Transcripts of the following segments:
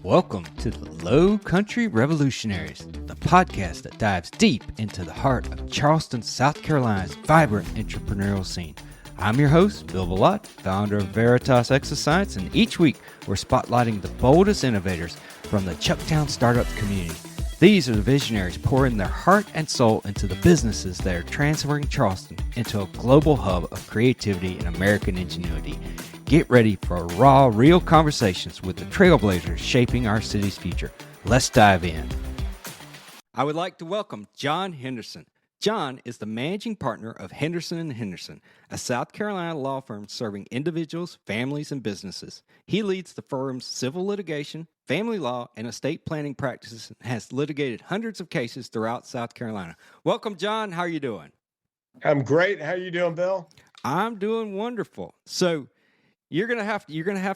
Welcome to the Lowcountry Revolutionaries, the podcast that dives deep into the heart of Charleston, South Carolina's vibrant entrepreneurial scene. I'm your host, Bill Bellott, founder of Veritas Exoscience, and each week we're spotlighting the boldest innovators from the Chucktown Startups community. These are the visionaries pouring their heart and soul into the businesses that are transferring Charleston into a global hub of creativity and American ingenuity. Get ready for raw, real conversations with the trailblazers shaping our city's future. Let's dive in. I would like to welcome John Henderson. John is the managing partner of Henderson Henderson, a South Carolina law firm serving individuals, families, and businesses. He leads the firm's civil litigation, family law, and estate planning practices and has litigated hundreds of cases throughout South Carolina. Welcome, John. How are you doing? I'm great. How are you doing, Bill? I'm doing wonderful. So, You're gonna have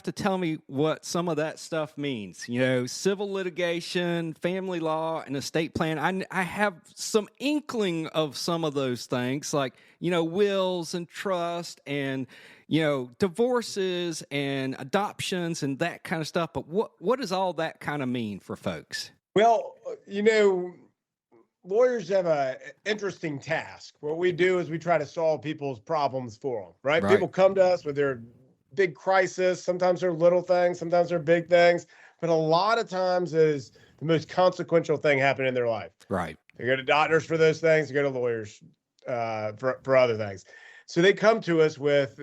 to tell me what some of that stuff means. You know, civil litigation, family law, and estate plan. I have some inkling of some of those things, like wills and trust, and divorces and adoptions and that kind of stuff. But what does all that kind of mean for folks? Well, lawyers have an interesting task. What we do is we try to solve people's problems for them. Right? People come to us with their big crisis. Sometimes they're little things, sometimes they're big things, but a lot of times is the most consequential thing happening in their life. Right. They go to doctors for those things, they go to lawyers for other things. So they come to us with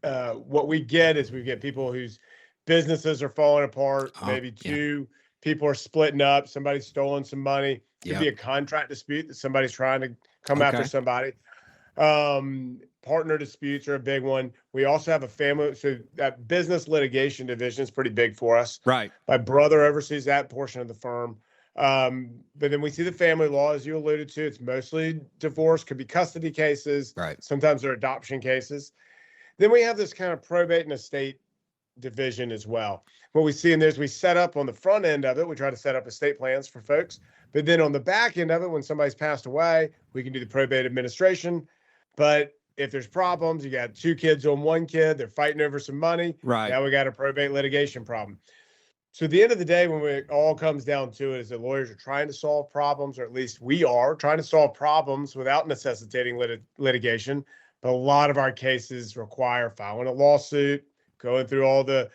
what we get is we get people whose businesses are falling apart. Maybe two people are splitting up. Somebody's stolen some money. Could be a contract dispute that somebody's trying to come after somebody. Partner disputes are a big one. We also have a family, so that business litigation division is pretty big for us. Right. My brother oversees that portion of the firm. But then we see the family law, as you alluded to. It's mostly divorce, could be custody cases. Right. Sometimes they're adoption cases. Then we have this kind of probate and estate division as well. What we see in there is we set up on the front end of it, we try to set up estate plans for folks. But then on the back end of it, when somebody's passed away, we can do the probate administration. But if there's problems, you got two kids on one kid, they're fighting over some money. Right. Now we got a probate litigation problem. So at the end of the day, when it all comes down to it, is that lawyers are trying to solve problems, or at least we are trying to solve problems without necessitating litigation. But a lot of our cases require filing a lawsuit, going through all the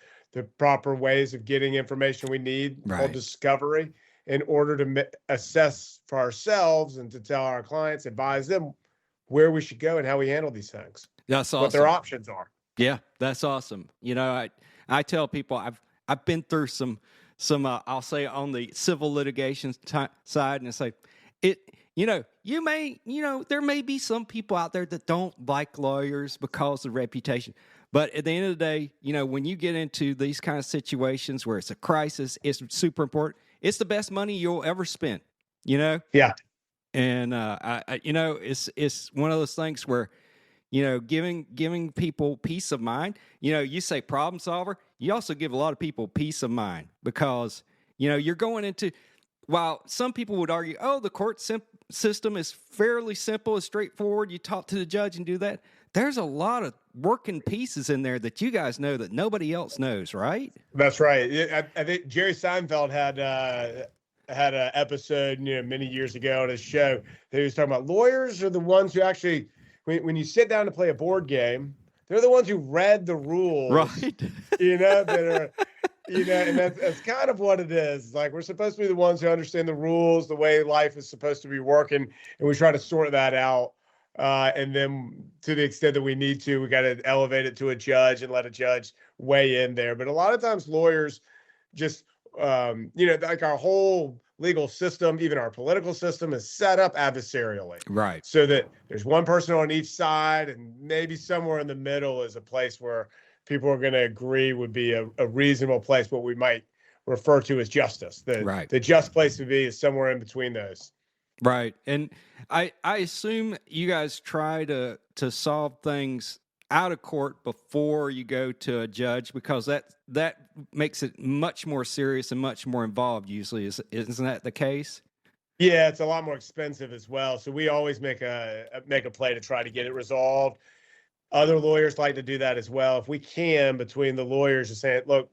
proper ways of getting information we need, called discovery, in order to assess for ourselves and to tell our clients, advise them where we should go and how we handle these things. That's awesome. What their options are. Yeah, that's awesome. I tell people I've been through some I'll say on the civil litigation side, and it's like there may be some people out there that don't like lawyers because of reputation. But at the end of the day, when you get into these kind of situations where it's a crisis, it's super important. It's the best money you'll ever spend. Yeah. And it's one of those things where, giving people peace of mind. You say problem solver, you also give a lot of people peace of mind because you're going into. While some people would argue, the court system is fairly simple, and straightforward. You talk to the judge and do that. There's a lot of working pieces in there that you guys know that nobody else knows, right? That's right. I think Jerry Seinfeld had an episode, many years ago on his show that he was talking about lawyers are the ones who actually, when you sit down to play a board game, they're the ones who read the rules, right? That are, and that's kind of what it is. Like we're supposed to be the ones who understand the rules, the way life is supposed to be working, and we try to sort that out. And then to the extent that we need to, we got to elevate it to a judge and let a judge weigh in there. But a lot of times lawyers just, like our whole legal system, even our political system is set up adversarially. Right. So that there's one person on each side and maybe somewhere in the middle is a place where people are going to agree would be a reasonable place, what we might refer to as justice. The just place to be is somewhere in between those. Right. And I assume you guys try to solve things out of court before you go to a judge because that makes it much more serious and much more involved usually. Isn't that the case? Yeah, it's a lot more expensive as well. So we always make a play to try to get it resolved. Other lawyers like to do that as well. If we can, between the lawyers, just saying, look,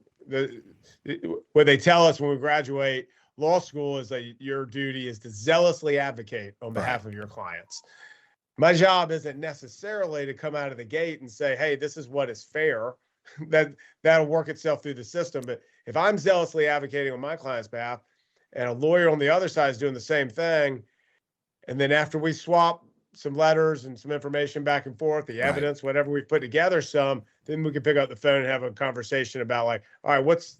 what they tell us when we graduate law school is that your duty is to zealously advocate on behalf of your clients. My job isn't necessarily to come out of the gate and say, hey, this is what is fair. That'll work itself through the system. But if I'm zealously advocating on my client's behalf and a lawyer on the other side is doing the same thing, and then after we swap some letters and some information back and forth, the evidence, whatever we've put together then we can pick up the phone and have a conversation about like, all right, what's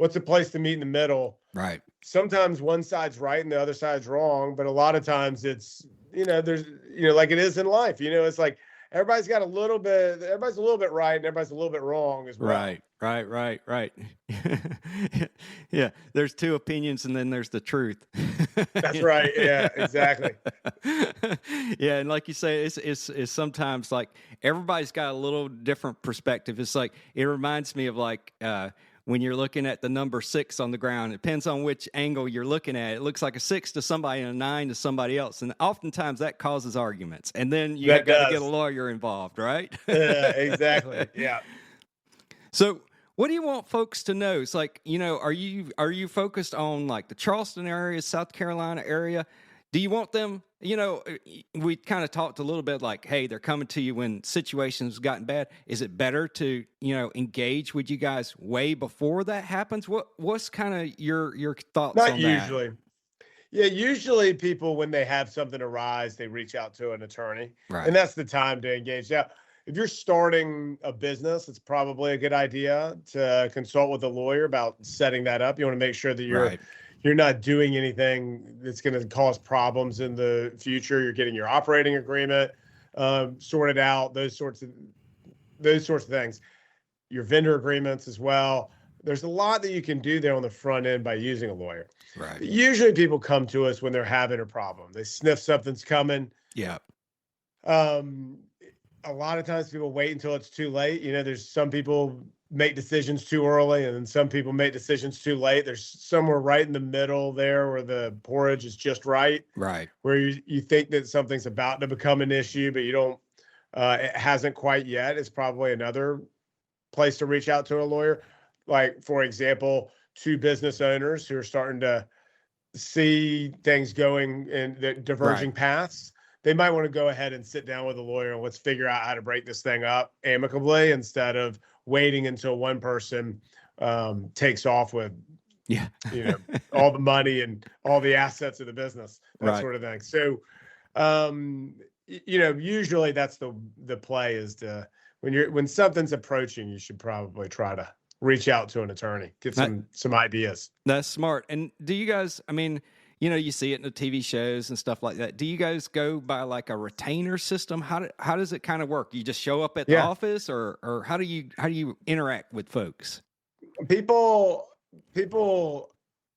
a place to meet in the middle? Right. Sometimes one side's right and the other side's wrong, but a lot of times it's, there's, like it is in life, it's like everybody's a little bit right and everybody's a little bit wrong as well. Right. Yeah. There's two opinions and then there's the truth. That's right. Yeah, exactly. Yeah. And like you say, it's sometimes like everybody's got a little different perspective. It's like, it reminds me of like, when you're looking at the number 6 on the ground, it depends on which angle you're looking at. It looks like a 6 to somebody and a 9 to somebody else. And oftentimes that causes arguments. And then you got to get a lawyer involved, right? Yeah, exactly. Yeah. So what do you want folks to know? It's like, are you focused on like the Charleston area, South Carolina area? Do you want them, we kind of talked a little bit like, hey, they're coming to you when situations have gotten bad. Is it better to, engage with you guys way before that happens? What's kind of your thoughts on that? Not usually. Yeah, usually people, when they have something arise, they reach out to an attorney. Right. And that's the time to engage. Now, if you're starting a business, it's probably a good idea to consult with a lawyer about setting that up. You want to make sure that you're not doing anything that's going to cause problems in the future. You're getting your operating agreement sorted out, those sorts of things. Your vendor agreements as well. There's a lot that you can do there on the front end by using a lawyer. Right. Usually people come to us when they're having a problem. They sniff something's coming. Yeah. A lot of times people wait until it's too late. There's some people make decisions too early and then some people make decisions too late. There's somewhere right in the middle there where the porridge is just right. Right. Where you think that something's about to become an issue, but you don't, it hasn't quite yet. It's probably another place to reach out to a lawyer. Like, for example, 2 business owners who are starting to see things going in the diverging paths. They might want to go ahead and sit down with a lawyer and let's figure out how to break this thing up amicably instead of waiting until one person takes off with, all the money and all the assets of the business, that sort of thing. So, usually that's the play is to when something's approaching, you should probably try to reach out to an attorney, get some ideas. That's smart. And do you guys? I mean, you see it in the TV shows and stuff like that. Do you guys go by like a retainer system? How does it kind of work? You just show up at the office or how do you interact with folks? People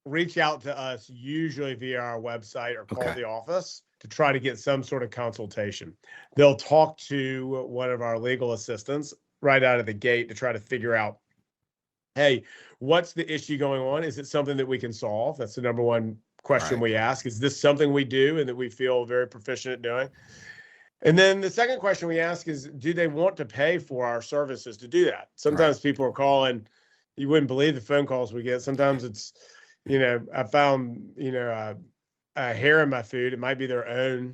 reach out to us usually via our website or call the office to try to get some sort of consultation. They'll talk to one of our legal assistants right out of the gate to try to figure out, hey, what's the issue going on? Is it something that we can solve? That's the number one question we ask. Is this something we do and that we feel very proficient at doing? And then the second question we ask is, do they want to pay for our services to do that? Sometimes people are calling, you wouldn't believe the phone calls we get. Sometimes it's, I found, a hair in my food. It might be their own,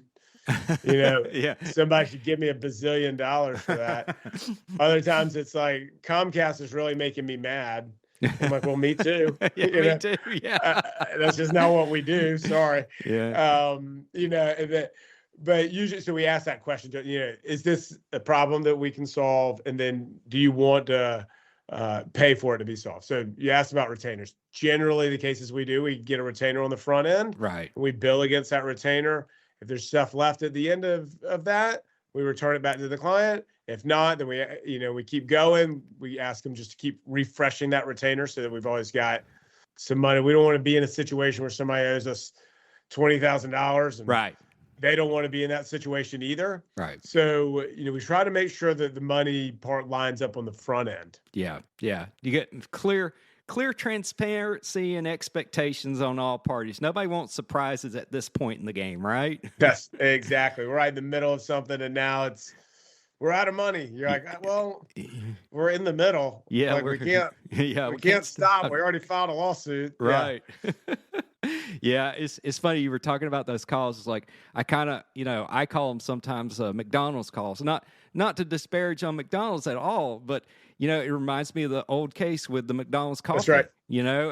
somebody should give me $1 bazillion for that. Other times it's like, Comcast is really making me mad. I'm like, well, me too. Me too. Yeah. That's just not what we do. Sorry. Yeah. But usually, so we ask that question, is this a problem that we can solve? And then do you want to pay for it to be solved? So you asked about retainers. Generally, the cases we do, we get a retainer on the front end. Right. We bill against that retainer. If there's stuff left at the end of that, we return it back to the client. If not, then we keep going. We ask them just to keep refreshing that retainer so that we've always got some money. We don't want to be in a situation where somebody owes us $20,000 and they don't want to be in that situation either. Right. So, we try to make sure that the money part lines up on the front end. Yeah. Yeah. You get clear transparency and expectations on all parties. Nobody wants surprises at this point in the game, right? Yes, exactly. We're right in the middle of something and now it's we're out of money. You're like, well, we're in the middle. Yeah, like we can't, yeah, we can't stop. We already filed a lawsuit. Right. Yeah, it's funny you were talking about those calls. It's like I kind of, I call them sometimes McDonald's calls. Not to disparage on McDonald's at all, but it reminds me of the old case with the McDonald's coffee. That's right.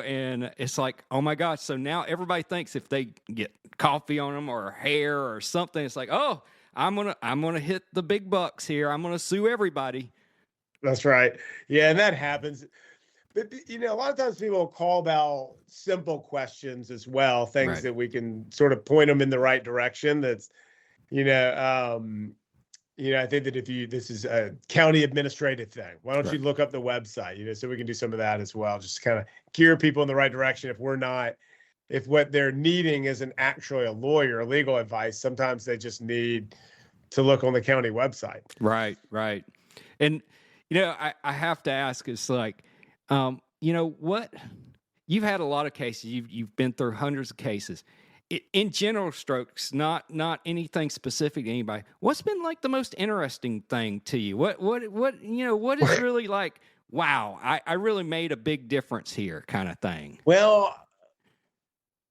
And it's like, oh my gosh, so now everybody thinks if they get coffee on them or hair or something, it's like, oh, I'm gonna hit the big bucks here. I'm gonna sue everybody. That's right. Yeah, and that happens. But a lot of times people call about simple questions as well, things Right. that we can sort of point them in the right direction. That's, I think that this is a county administrative thing. Why don't you look up the website, so we can do some of that as well. Just kind of gear people in the right direction. If what they're needing isn't actually a lawyer or legal advice, sometimes they just need to look on the county website. Right. And, I have to ask, it's like, what you've had a lot of cases, you've been through hundreds of cases. In general strokes, not anything specific to anybody. What's been like the most interesting thing to you? What is really like, wow, I really made a big difference here kind of thing? Well,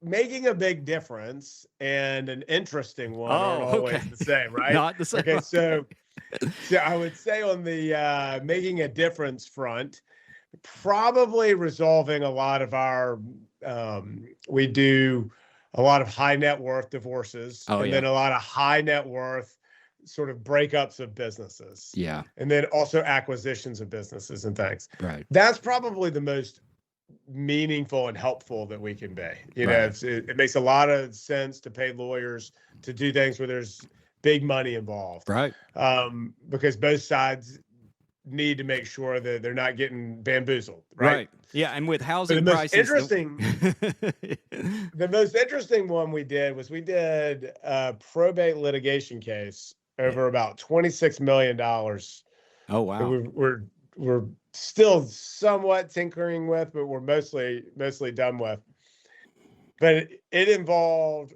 making a big difference and an interesting one aren't always the same, right? Not the same. Okay, so I would say on the making a difference front, probably resolving a lot of our, we do a lot of high net worth divorces, then a lot of high net worth sort of breakups of businesses. Yeah. And then also acquisitions of businesses and things. Right. That's probably the most meaningful and helpful that we can be. It makes a lot of sense to pay lawyers to do things where there's big money involved. Right. Because both sides need to make sure that they're not getting bamboozled. Right. Yeah. And with housing the prices. The most interesting one we did a probate litigation case over about $26 million. Oh, wow. We're still somewhat tinkering with, but we're mostly done with. But it involved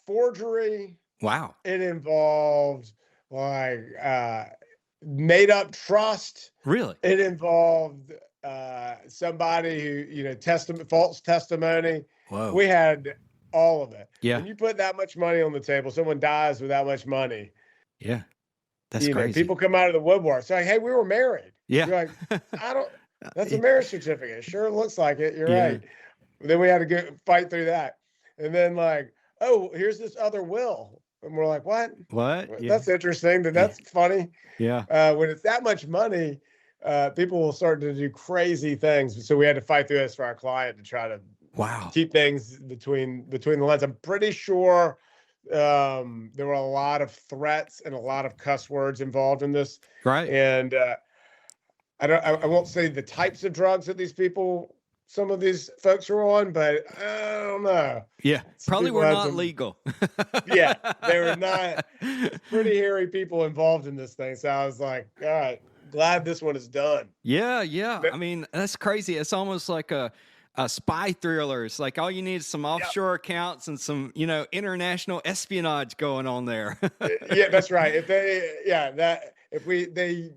forgery. Wow. It involved made up trust. Really? It involved somebody who false testimony. Whoa. We had all of it. Yeah. When you put that much money on the table, someone dies with that much money. Yeah. That's crazy. People come out of the woodwork. It's like, hey, we were married. Yeah. You're like, that's a marriage certificate. Sure looks like it. You're right. Then we had to go fight through that. And then oh, here's this other will. And we're like, what? That's interesting. That's funny. Yeah. When it's that much money, people will start to do crazy things. So we had to fight through this for our client to try to keep things between the lines. I'm pretty sure there were a lot of threats and a lot of cuss words involved in this. Right. And I won't say the types of drugs that some of these folks were on, but I don't know. Yeah, probably were not legal. Yeah, they were not. Pretty hairy people involved in this thing. So I was like, all right, glad this one is done. Yeah. I mean, that's crazy. It's almost like a spy thriller. It's like all you need is some offshore accounts and some, international espionage going on there. Yeah, that's right. They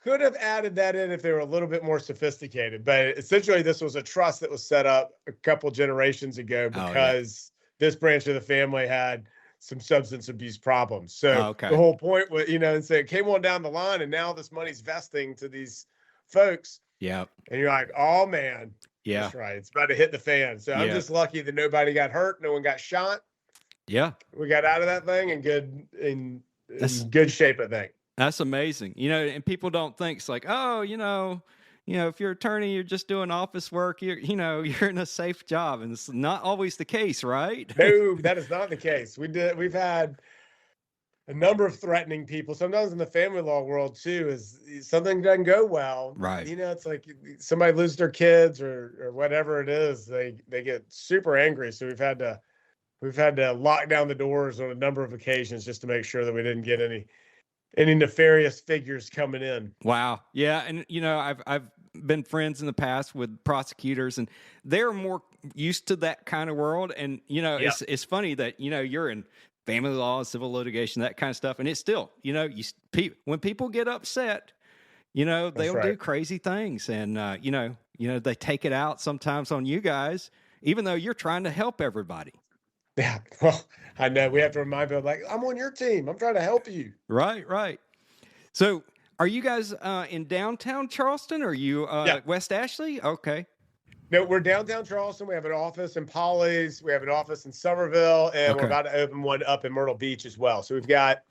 could have added that in if they were a little bit more sophisticated, but essentially this was a trust that was set up a couple generations ago because this branch of the family had some substance abuse problems. So the whole point was, and so it came on down the line and now this money's vesting to these folks. Yeah. And you're like, oh man. Yeah. That's right. It's about to hit the fan. So I'm just lucky that nobody got hurt. No one got shot. Yeah. We got out of that thing in good shape, I think. That's amazing. And people don't think it's like, oh, if you're an attorney, you're just doing office work, you're in a safe job. And it's not always the case, right? No, that is not the case. We've had a number of threatening people. Sometimes in the family law world too, is something doesn't go well. Right. It's like somebody loses their kids or whatever it is, they get super angry. So we've had to lock down the doors on a number of occasions just to make sure that we didn't get any nefarious figures coming in. Wow. Yeah. And, I've been friends in the past with prosecutors and they're more used to that kind of world. And, it's funny that, you're in family law, civil litigation, that kind of stuff. And it's still, when people get upset, That's they'll right. do crazy things, and they take it out sometimes on you guys, even though you're trying to help everybody. Yeah. Well, I know we have to remind people, like, I'm on your team. I'm trying to help you. Right. So are you guys in downtown Charleston? Or are you Yeah. West Ashley? Okay. No, we're downtown Charleston. We have an office in Pawleys. We have an office in Summerville, and we're Okay. about to open one up in Myrtle Beach as well. So we've got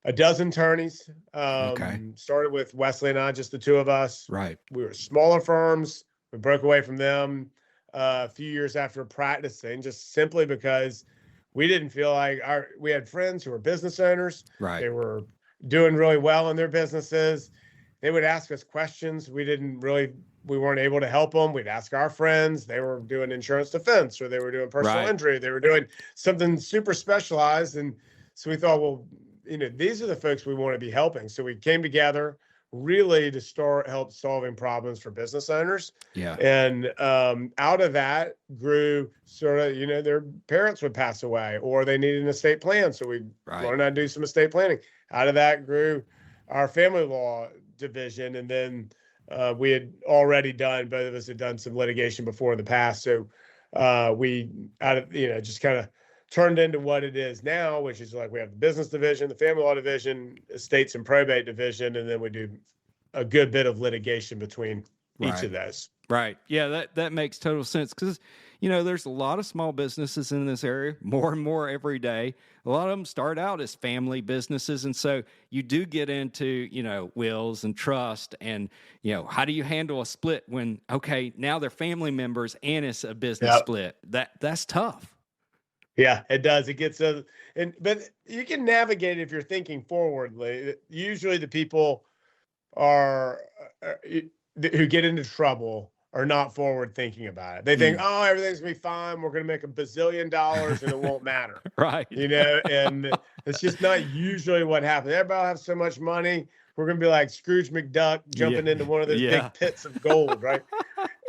a dozen attorneys. Okay. Started with Wesley and I, just the two of us. Right. We were smaller firms. We broke away from them a few years after practicing, just simply because we didn't feel like we had friends who were business owners. Right. They were doing really well in their businesses. They would ask us questions. We weren't able to help them. We'd ask our friends. They were doing insurance defense, or they were doing personal injury. They were doing something super specialized. And so we thought, well, these are the folks we want to be helping. So we came together really to help solving problems for business owners. Yeah. And out of that grew sort of, their parents would pass away, or they needed an estate plan. So we learned how to do some estate planning. Out of that grew our family law division. And then we had already both of us had done some litigation before in the past. So just kind of turned into what it is now, which is like we have the business division, the family law division, estates and probate division, and then we do a good bit of litigation between each of those. Right. Yeah, that makes total sense, because, there's a lot of small businesses in this area, more and more every day. A lot of them start out as family businesses. And so you do get into, wills and trust, and, how do you handle a split when, okay, now they're family members and it's a business split? That's tough. Yeah, it does. It gets but you can navigate it if you're thinking forwardly. Usually the people who get into trouble are not forward thinking about it. They think, oh, everything's gonna be fine. We're gonna make $1 bazillion and it won't matter. Right. And it's just not usually what happens. Everybody will have so much money. We're gonna be like Scrooge McDuck jumping into one of those big pits of gold, right?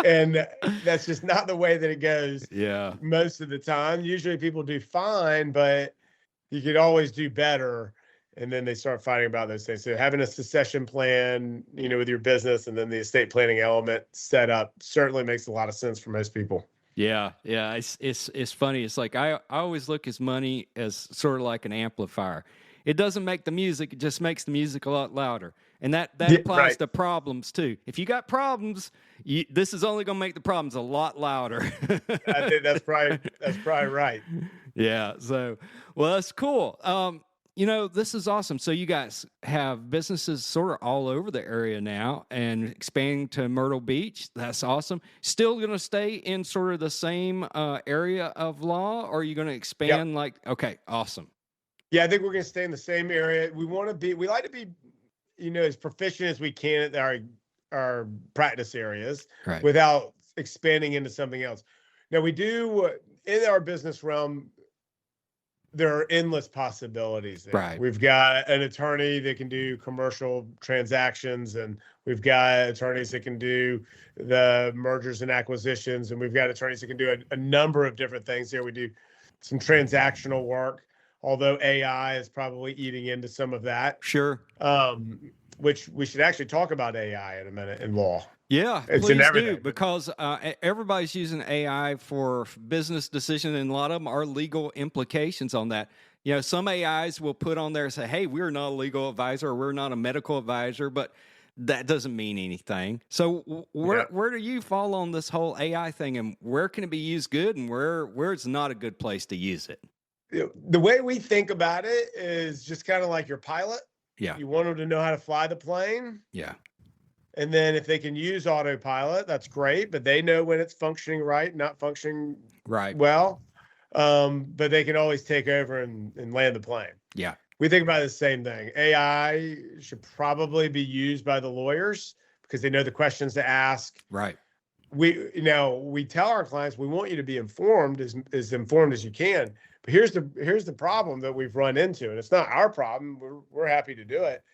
And that's just not the way that it goes. Yeah. Most of the time, usually people do fine, but you could always do better. And then they start fighting about those things. So having a succession plan, with your business, and then the estate planning element set up certainly makes a lot of sense for most people. Yeah. It's funny. It's like I always look at money as sort of like an amplifier. It doesn't make the music; it just makes the music a lot louder. And that applies to problems too. If you got problems, this is only going to make the problems a lot louder. I think that's probably right. Yeah. So, well, that's cool. This is awesome. So you guys have businesses sort of all over the area now, and expanding to Myrtle Beach. That's awesome. Still going to stay in sort of the same area of law, or are you going to expand? Okay, awesome. Yeah, I think we're going to stay in the same area. We like to be, as proficient as we can at our practice areas, without expanding into something else. Now, we do, in our business realm, there are endless possibilities there. Right. We've got an attorney that can do commercial transactions, and we've got attorneys that can do the mergers and acquisitions, and we've got attorneys that can do a number of different things here. We do some transactional work, although AI is probably eating into some of that. Sure. Which we should actually talk about AI in a minute in law. Yeah, it's please do, because everybody's using AI for business decisions, and a lot of them are legal implications on that. Some AIs will put on there and say, hey, we're not a legal advisor, or we're not a medical advisor, but that doesn't mean anything. So where do you fall on this whole AI thing, and where can it be used good, and where it's not a good place to use it? The way we think about it is just kind of like your pilot. Yeah. You want them to know how to fly the plane. Yeah. And then if they can use autopilot, that's great, but they know when it's functioning right, not functioning well. But they can always take over and land the plane. Yeah. We think about the same thing. AI should probably be used by the lawyers because they know the questions to ask. Right. We tell our clients, we want you to be informed, as informed as you can. But here's the problem that we've run into, and it's not our problem. We're happy to do it.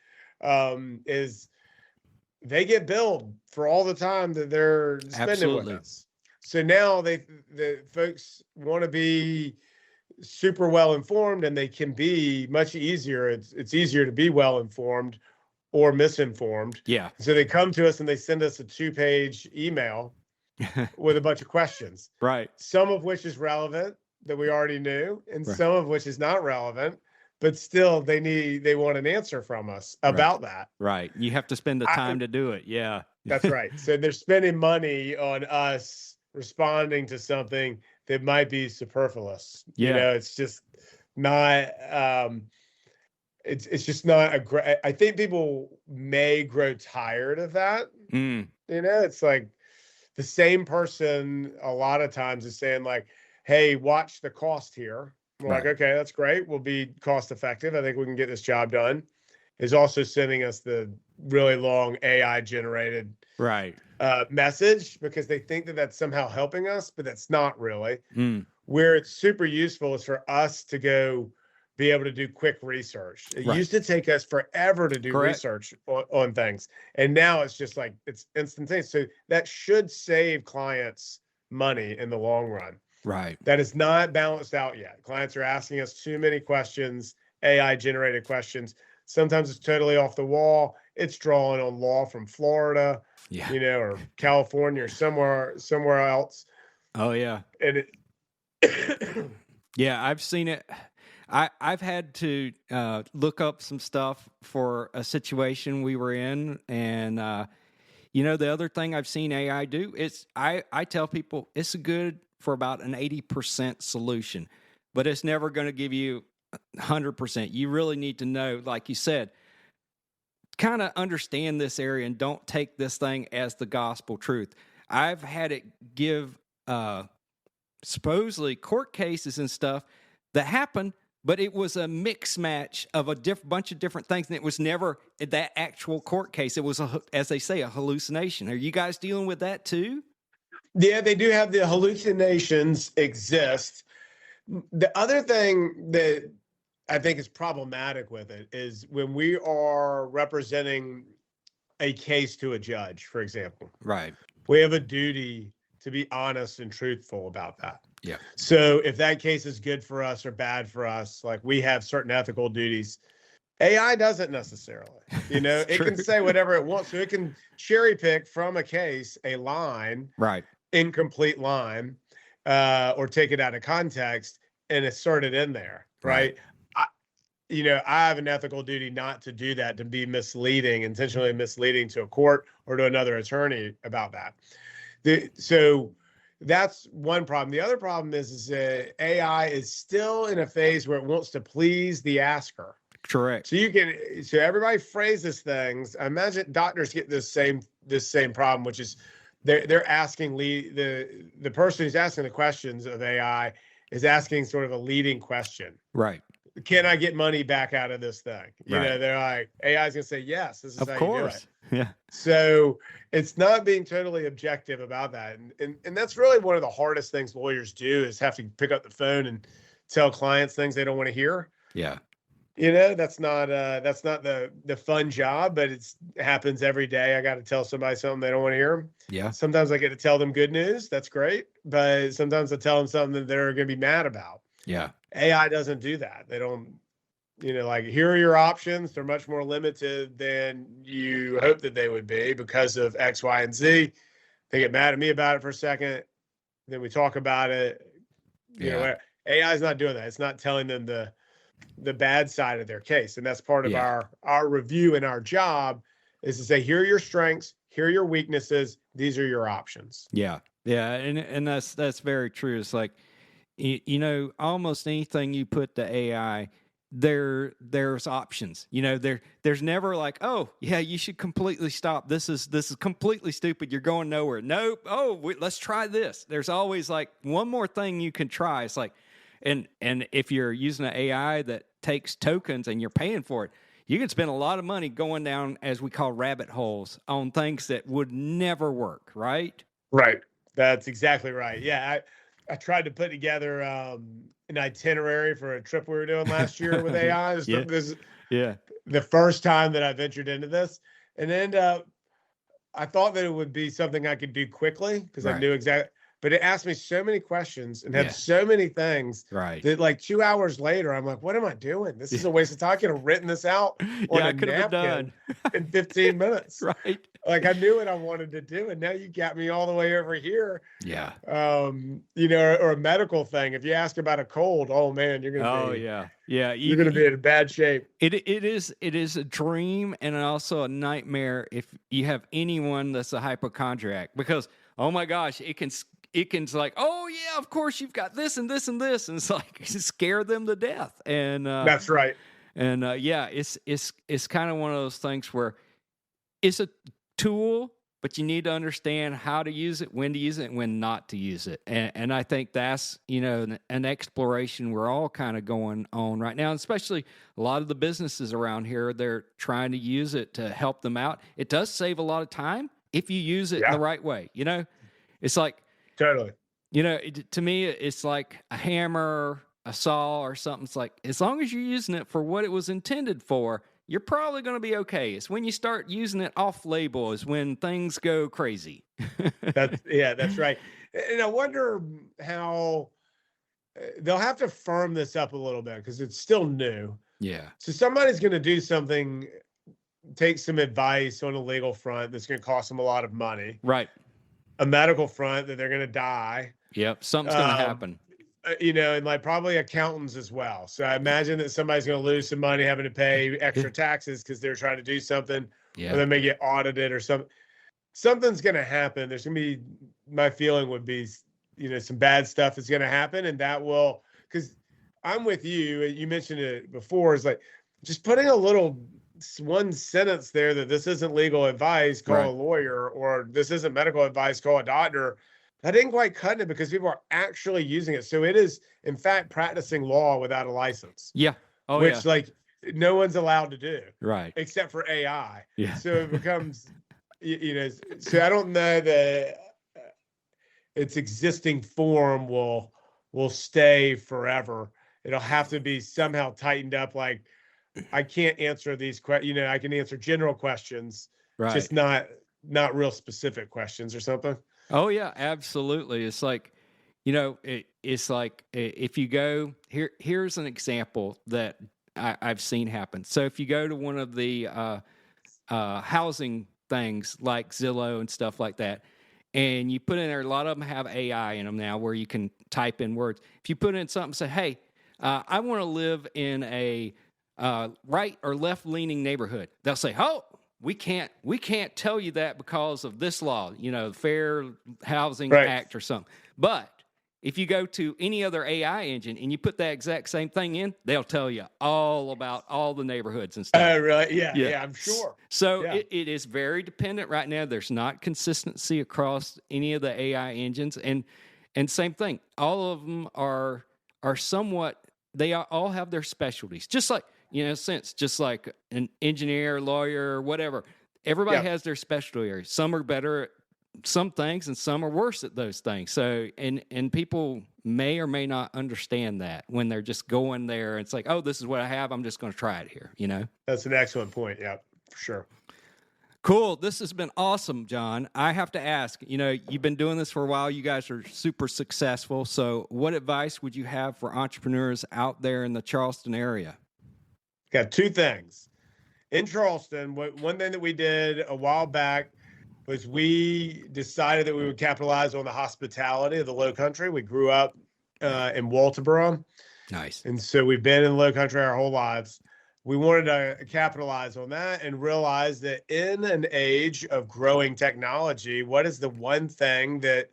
Is they get billed for all the time that they're spending with us. So now the folks want to be, super well informed, and they can be much easier. It's easier to be well informed or misinformed. Yeah. So they come to us and they send us a 2-page email with a bunch of questions, Right. some of which is relevant that we already knew, and Right. some of which is not relevant, but still they want an answer from us about that. Right. You have to spend the time to do it. Yeah. That's right. So they're spending money on us responding to something that might be superfluous. Yeah. It's just not it's just not a great. I think people may grow tired of that. It's like the same person a lot of times is saying like, hey, watch the cost here. We're like, okay, that's great. We'll be cost effective. I think we can get this job done. Is also sending us the really long AI generated message because they think that that's somehow helping us, but that's not really. Where it's super useful is for us to go be able to do quick research. It used to take us forever to do research on things. And now it's just like, it's instantaneous. So that should save clients money in the long run. Right. That is not balanced out yet. Clients are asking us too many questions, AI generated questions. Sometimes it's totally off the wall. It's drawing on law from Florida, or California or somewhere else. Oh yeah. And yeah, I've seen it. I've had to look up some stuff for a situation we were in, and the other thing I've seen AI do is I tell people it's good for about an 80% solution, but it's never going to give you 100%. You really need to know, like you said, kind of understand this area and don't take this thing as the gospel truth. I've had it give supposedly court cases and stuff that happened, but it was a mix match of a bunch of different things, and it was never that actual court case. It was, as they say, a hallucination. Are you guys dealing with that too? Yeah, they do have the hallucinations exist. The other thing that I think is problematic with it is when we are representing a case to a judge, for example. Right. We have a duty to be honest and truthful about that. Yeah. So if that case is good for us or bad for us, like we have certain ethical duties. AI doesn't necessarily, it can say whatever it wants. So it can cherry pick from a case, a line, incomplete line, or take it out of context and insert it in there. Right. I have an ethical duty not to do that, to be misleading, intentionally misleading to a court or to another attorney about that. So that's one problem. The other problem is that AI is still in a phase where it wants to please the asker. Correct. So everybody phrases things. I imagine doctors get this same problem, which is they're asking the person who's asking the questions of AI is asking sort of a leading question. Right. Can I get money back out of this thing? They're like, AI is going to say, yes, this is how you do it. Yeah. So it's not being totally objective about that. And that's really one of the hardest things lawyers do is have to pick up the phone and tell clients things they don't want to hear. Yeah. That's not the fun job, but it happens every day. I got to tell somebody something they don't want to hear. Yeah. Sometimes I get to tell them good news. That's great. But sometimes I tell them something that they're going to be mad about. Yeah. AI doesn't do that. They don't, like, here are your options. They're much more limited than you hope that they would be because of X, Y, and Z. They get mad at me about it for a second. Then we talk about it. AI is not doing that. It's not telling them the bad side of their case. And that's part of our review and our job is to say, here are your strengths, here are your weaknesses. These are your options. Yeah. Yeah. And that's very true. It's like, almost anything you put to AI, there's options. There's never like, oh yeah, you should completely stop. This is completely stupid. You're going nowhere. Nope. Oh, let's try this. There's always like one more thing you can try. It's like, and if you're using an AI that takes tokens and you're paying for it, you can spend a lot of money going down, as we call, rabbit holes on things that would never work. Right. Right. That's exactly right. Yeah. I tried to put together an itinerary for a trip we were doing last year with AI. This the first time that I ventured into this, and then I thought that it would be something I could do quickly because I knew exactly. but it asked me so many questions and had Yeah. so many things Right. that like 2 hours later, I'm like, what am I doing? This is a waste of time. I could have written this out on Yeah, a I could have been napkin done. in 15 minutes. Right. Like I knew what I wanted to do, and now you got me all the way over here. Yeah. You know, or a medical thing. If you ask about a cold, oh man, you're Oh gonna be yeah. Yeah. you're gonna be in bad shape. It is a dream and also a nightmare if you have anyone that's a hypochondriac, because oh my gosh, it can like, oh yeah, of course you've got this and this and this, and it's like scare them to death. And That's right. and yeah, it's kind of one of those things where it's a tool, but you need to understand how to use it, when to use it, and when not to use it. And I think that's, you know, an exploration we're all kind of going on right now, and especially a lot of the businesses around here, they're trying to use it to help them out. It does save a lot of time if you use it in the right way. You know, it's like, Totally. you know, to me, it's like a hammer, a saw, or something. It's like, as long as you're using it for what it was intended for, you're probably going to be okay. It's when you start using it off label is when things go crazy. That's right. And I wonder how they'll have to firm this up a little bit because it's still new. Yeah. So somebody's going to do something, take some advice on a legal front that's going to cost them a lot of money. Right. A medical front that they're going to die. Yep. Something's going to happen. You know, and like probably accountants as well. So I imagine that somebody's going to lose some money having to pay extra taxes because they're trying to do something, or they may get audited or something. Something's going to happen. There's going to be, my feeling would be, you know, some bad stuff is going to happen, and that will, because I'm with you. You mentioned it before. Is like just putting a little one sentence there that this isn't legal advice, call a lawyer, or this isn't medical advice, call a doctor. That didn't quite cut it because people are actually using it. So it is, in fact, practicing law without a license. Yeah. Oh, which like no one's allowed to do. Right. Except for AI. Yeah. So it becomes, you know, so I don't know that its existing form will stay forever. It'll have to be somehow tightened up. Like I can't answer these questions. You know, I can answer general questions, just not real specific questions or something. Oh yeah, absolutely. It's like, you know, it's like if you go here's an example that I've seen happen. So if you go to one of the housing things like Zillow and stuff like that, and you put in there, a lot of them have AI in them now where you can type in words. If you put in something, say, hey, I want to live in a right or left leaning neighborhood, they'll say, oh, we can't tell you that because of this law, you know, Fair Housing Act or something. But if you go to any other AI engine and you put that exact same thing in, they'll tell you all about all the neighborhoods and stuff. Oh, really? Yeah, I'm sure. So it is very dependent right now. There's not consistency across any of the AI engines. And same thing, all of them are somewhat, they all have their specialties. Just like, you know, just like an engineer, lawyer, whatever. Everybody has their specialty areas. Some are better at some things and some are worse at those things. So, and people may or may not understand that when they're just going there. It's like, oh, this is what I have. I'm just going to try it here, you know? That's an excellent point. Yeah, for sure. Cool. This has been awesome, John. I have to ask, you know, you've been doing this for a while. You guys are super successful. So what advice would you have for entrepreneurs out there in the Charleston area? Got two things. In Charleston, one thing that we did a while back was we decided that we would capitalize on the hospitality of the Lowcountry. We grew up in Walterboro. Nice. And so we've been in the Lowcountry our whole lives. We wanted to capitalize on that and realize that in an age of growing technology, what is the one thing that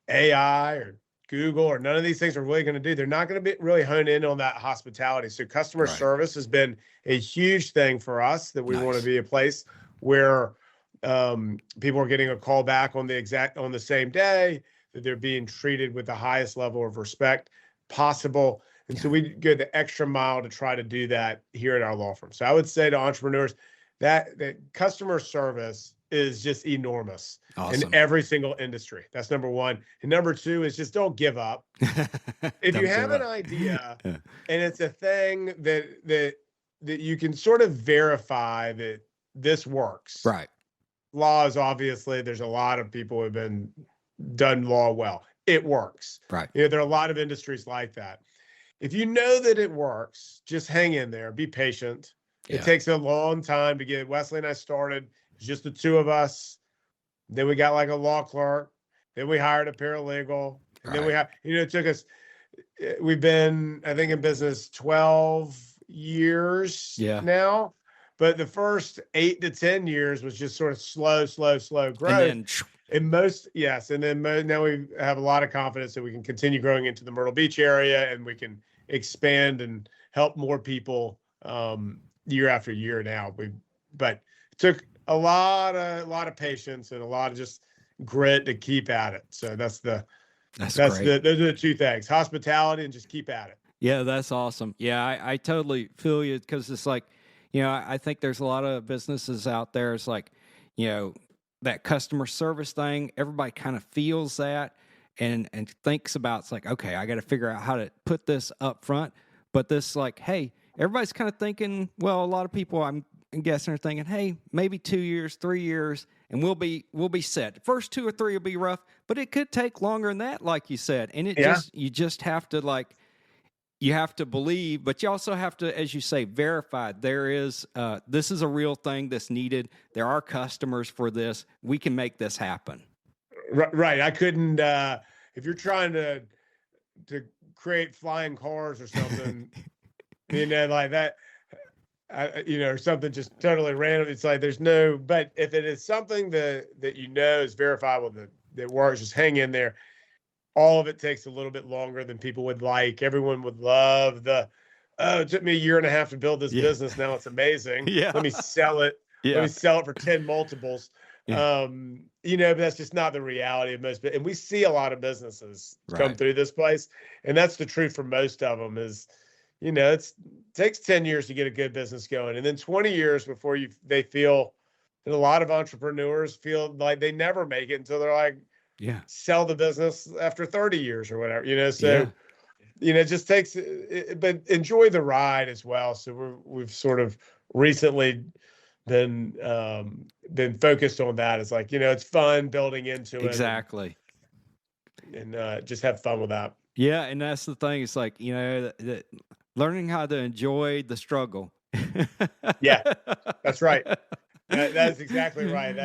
AI or Google or none of these things are really going to do? They're not going to be really hone in on that hospitality. So customer service has been a huge thing for us, that we want to be a place where people are getting a call back on the same day, that they're being treated with the highest level of respect possible. And so we go the extra mile to try to do that here at our law firm. So I would say to entrepreneurs that customer service is just enormous in every single industry. That's number one. And number two is just don't give up. If you have an idea and it's a thing that you can sort of verify that this works. Right. Law is obviously, there's a lot of people who have done law well. it works. Right. There are a lot of industries like that. If you know that it works, just hang in there, be patient. Yeah. It takes a long time to get. Wesley and I started, just the two of us. Then we got like a law clerk. Then we hired a paralegal. And then we have, it took us, we've been, I think, in business 12 years now. But the first 8 to 10 years was just sort of slow growth. And then now we have a lot of confidence that we can continue growing into the Myrtle Beach area, and we can expand and help more people year after year now. But it took a lot of patience and a lot of just grit to keep at it. So that's great. Those are the two things: hospitality and just keep at it. Yeah, that's awesome. Yeah, I totally feel you, because it's like, I think there's a lot of businesses out there. It's like, that customer service thing, everybody kind of feels that and thinks about, it's like, okay, I got to figure out how to put this up front. But this, like, hey, everybody's kind of thinking, well, a lot of people, I'm guessing, are thinking, hey, maybe 2 years, 3 years, and we'll be set. The first 2 or 3 will be rough, but it could take longer than that, like you said. And you just have to, you have to believe, but you also have to, as you say, verify. There is, this is a real thing that's needed. There are customers for this. We can make this happen. Right. I couldn't, if you're trying to create flying cars or something, like that, or something just totally random. It's like, but if it is something that is verifiable, that works, just hang in there. All of it takes a little bit longer than people would like. Everyone would love it took me a year and a half to build this business. Now it's amazing. Let me sell it. Let me sell it for 10 multiples. But that's just not the reality of most. And we see a lot of businesses come through this place. And that's the truth for most of them is, it takes 10 years to get a good business going. And then 20 years before they feel, and a lot of entrepreneurs feel like they never make it until they're like, sell the business after 30 years or whatever, it just takes, but enjoy the ride as well. So we've sort of recently been focused on that. It's like, it's fun building into it. Exactly. And just have fun with that. Yeah. And that's the thing. It's like, that learning how to enjoy the struggle. Yeah, that's right. That's exactly right.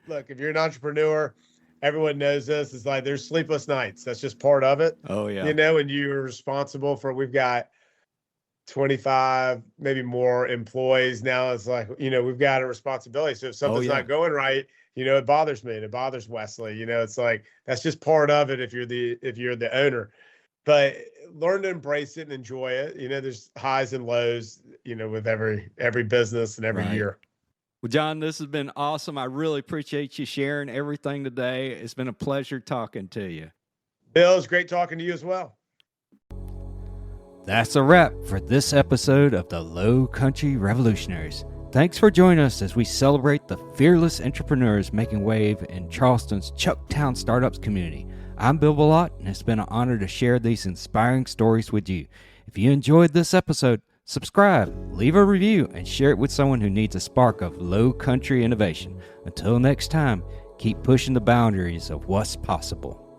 Look, if you're an entrepreneur, everyone knows this. It's like there's sleepless nights. That's just part of it. Oh, yeah. And you're responsible for, we've got 25, maybe more employees now. It's like, we've got a responsibility. So if something's not going right, it bothers me and it bothers Wesley. It's like, that's just part of it if you're the owner. But learn to embrace it and enjoy it. There's highs and lows, with every business and every year. Well, John, this has been awesome. I really appreciate you sharing everything today. It's been a pleasure talking to you. Bill, it's great talking to you as well. That's a wrap for this episode of the Lowcountry Revolutionaries. Thanks for joining us as we celebrate the fearless entrepreneurs making wave in Charleston's Chucktown Startups community. I'm Bill Bellot, and it's been an honor to share these inspiring stories with you. If you enjoyed this episode, subscribe, leave a review, and share it with someone who needs a spark of low country innovation. Until next time, keep pushing the boundaries of what's possible.